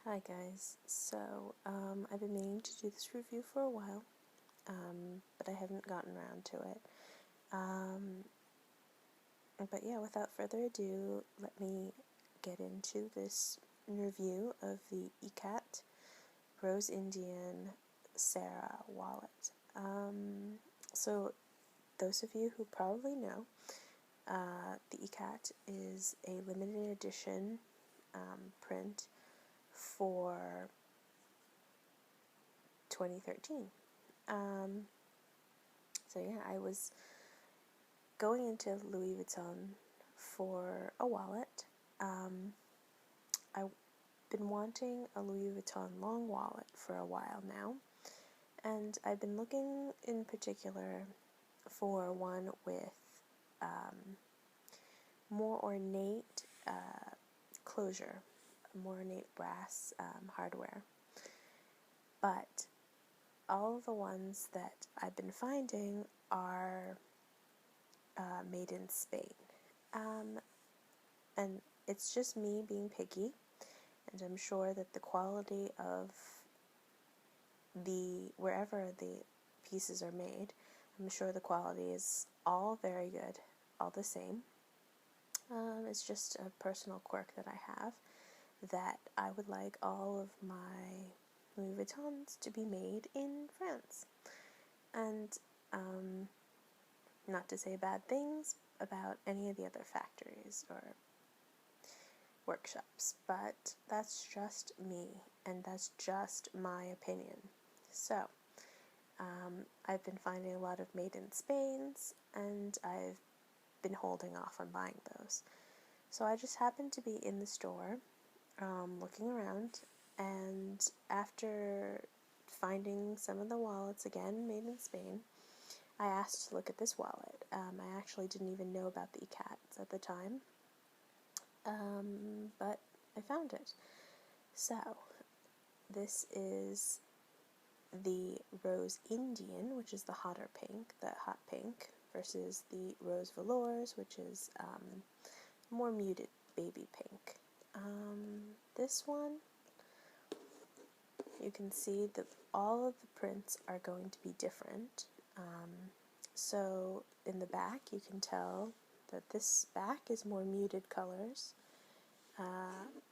Hi guys, so I've been meaning to do this review for a while, but I haven't gotten around to it. But yeah, without further ado, let me get into this review of the Ikat Rose Indian Sarah wallet. So those of you who probably know, the Ikat is a limited edition print for 2013. So yeah, I was going into Louis Vuitton for a wallet. I've been wanting a Louis Vuitton long wallet for a while now, and I've been looking in particular for one with more ornate closure, more ornate brass hardware. But all of the ones that I've been finding are made in Spain. And it's just me being picky, and I'm sure that the quality of wherever the pieces are made, I'm sure the quality is all very good, all the same. It's just a personal quirk that I have, that I would like all of my Louis Vuittons to be made in France. And not to say bad things about any of the other factories or workshops, but that's just me, and that's just my opinion. So, I've been finding a lot of made in Spain's, and I've been holding off on buying those. So I just happened to be in the store, looking around, and after finding some of the wallets, again, made in Spain, I asked to look at this wallet. I actually didn't even know about the Ikats at the time, but I found it. So, this is the Rose Indian, which is the hotter pink, the hot pink, versus the Rose Velours, which is more muted baby pink. This one, you can see that all of the prints are going to be different. So in the back, you can tell that this back is more muted colors.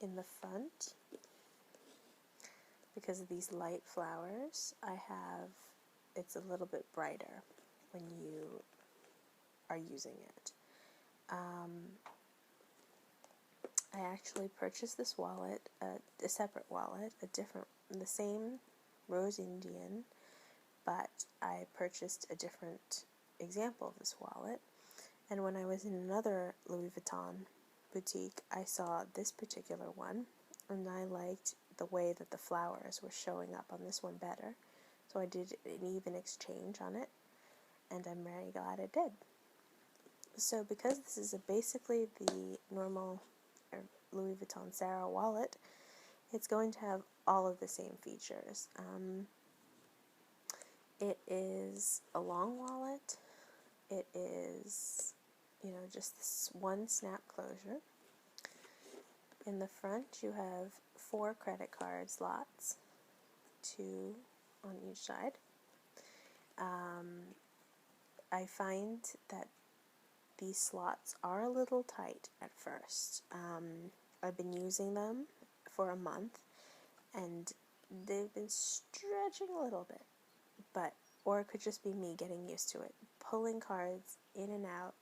In the front, because of these light flowers, it's a little bit brighter when you are using it. I actually purchased this wallet, a separate wallet, the same Rose Indian, but I purchased a different example of this wallet. And when I was in another Louis Vuitton boutique, I saw this particular one, and I liked the way that the flowers were showing up on this one better. So I did an even exchange on it, and I'm very glad I did. So because this is basically the normal Louis Vuitton Sarah wallet, it's going to have all of the same features. It is a long wallet. It is, just this one snap closure. In the front, you have 4 credit card slots, 2 on each side. I find that these slots are a little tight at first. I've been using them for a month, and they've been stretching a little bit, or it could just be me getting used to it. Pulling cards in and out,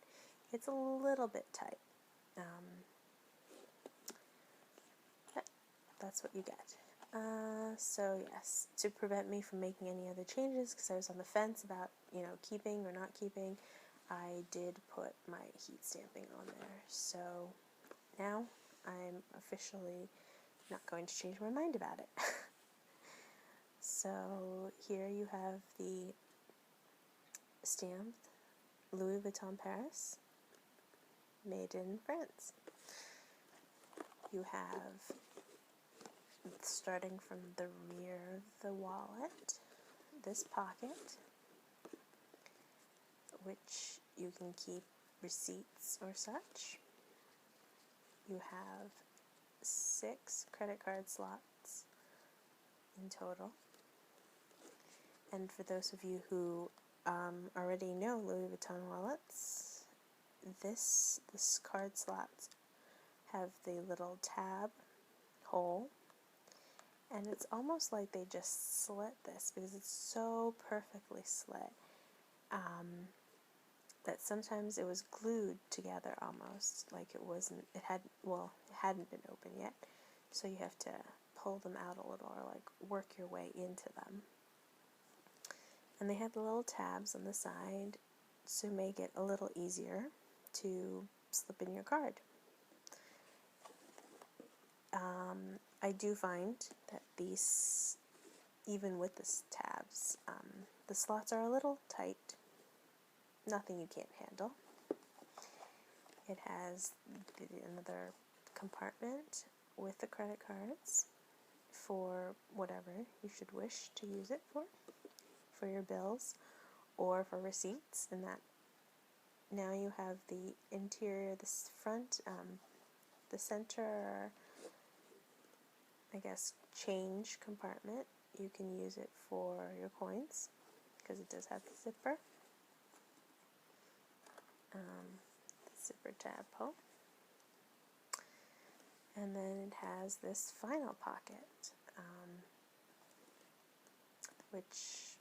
it's a little bit tight. But that's what you get. So yes, to prevent me from making any other changes, because I was on the fence about, keeping or not keeping, I did put my heat stamping on there. So now I'm officially not going to change my mind about it. So here you have the stamped Louis Vuitton Paris, made in France. You have, starting from the rear of the wallet, this pocket, which you can keep receipts or such. You have 6 credit card slots, in total. And for those of you who already know Louis Vuitton wallets, this card slots have the little tab hole, and it's almost like they just slit this because it's so perfectly slit that sometimes it was glued together almost, like it hadn't been open yet, so you have to pull them out a little or like work your way into them. And they have the little tabs on the side to make it a little easier to slip in your card. I do find that these, even with the tabs, the slots are a little tight. Nothing you can't handle. It has another compartment with the credit cards for whatever you should wish to use it for your bills or for receipts, and that now you have the interior, the front, the center, I guess, change compartment. You can use it for your coins because it does have the zipper. The zipper tab hole. And then it has this final pocket, which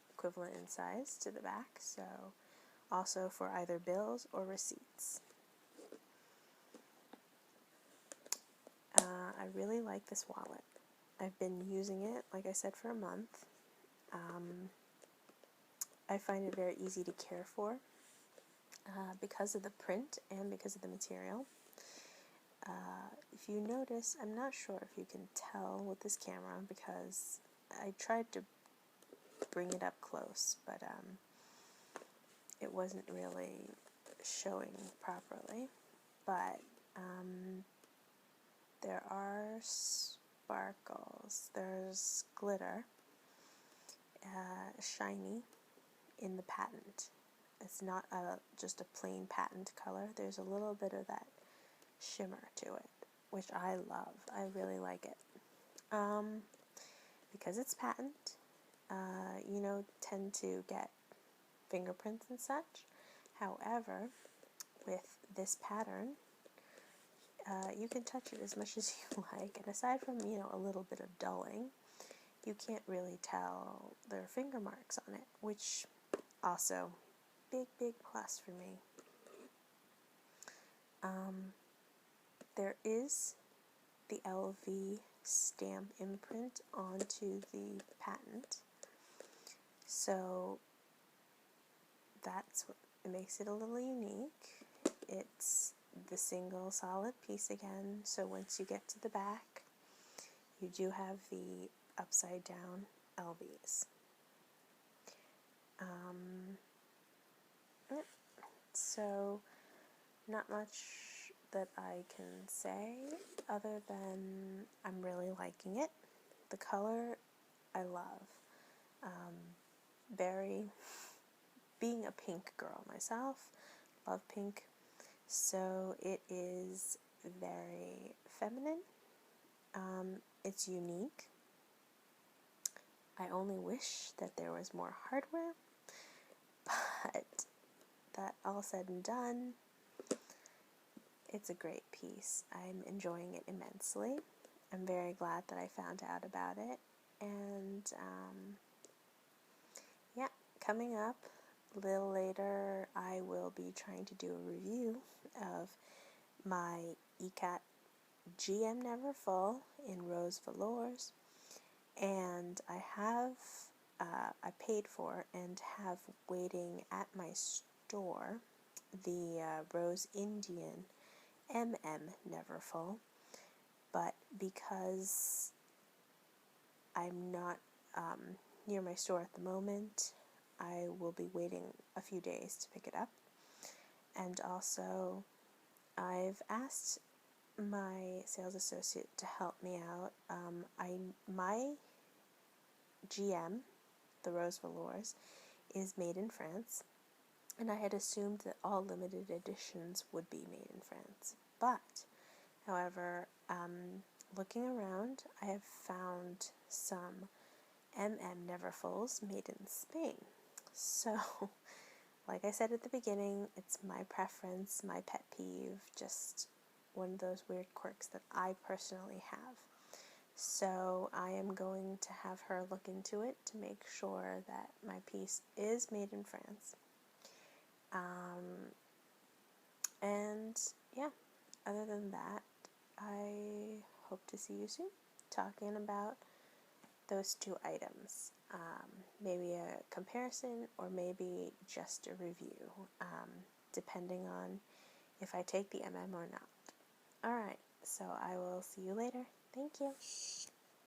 equivalent in size to the back, so also for either bills or receipts. I really like this wallet. I've been using it, like I said, for a month. I find it very easy to care for because of the print and because of the material. If you notice, I'm not sure if you can tell with this camera because I tried to bring it up close, but it wasn't really showing properly. But there are sparkles, there's glitter, shiny in the patent. It's not just a plain patent color. There's a little bit of that shimmer to it, which I love. I really like it. Because it's patent, tend to get fingerprints and such. However, with this pattern, you can touch it as much as you like, and aside from, a little bit of dulling, you can't really tell there are finger marks on it, which also, big plus for me. There is the LV stamp imprint onto the patent, so that's what it makes it a little unique. It's the single solid piece again, so once you get to the back, you do have the upside down LVs. So not much that I can say other than I'm really liking it. The color I love. Being a pink girl myself, love pink, so it is very feminine. It's unique. I only wish that there was more hardware, but that all said and done, it's a great piece. I'm enjoying it immensely. I'm very glad that I found out about it, and coming up a little later, I will be trying to do a review of my Ikat GM Never Full in rose velours, and I paid for and have waiting at my store the rose Indian Never Full, but because I'm not near my store at the moment, I will be waiting a few days to pick it up. And also, I've asked my sales associate to help me out. My GM, the rose velours, is made in France, and I had assumed that all limited editions would be made in France. But, however, looking around, I have found found some Neverfulls made in Spain. So, like I said at the beginning, it's my preference, my pet peeve, just one of those weird quirks that I personally have. So I am going to have her look into it to make sure that my piece is made in France. And yeah, other than that, I hope to see you soon talking about those two items. Maybe a comparison or maybe just a review, depending on if I take the MM or not. Alright, so I will see you later. Thank you.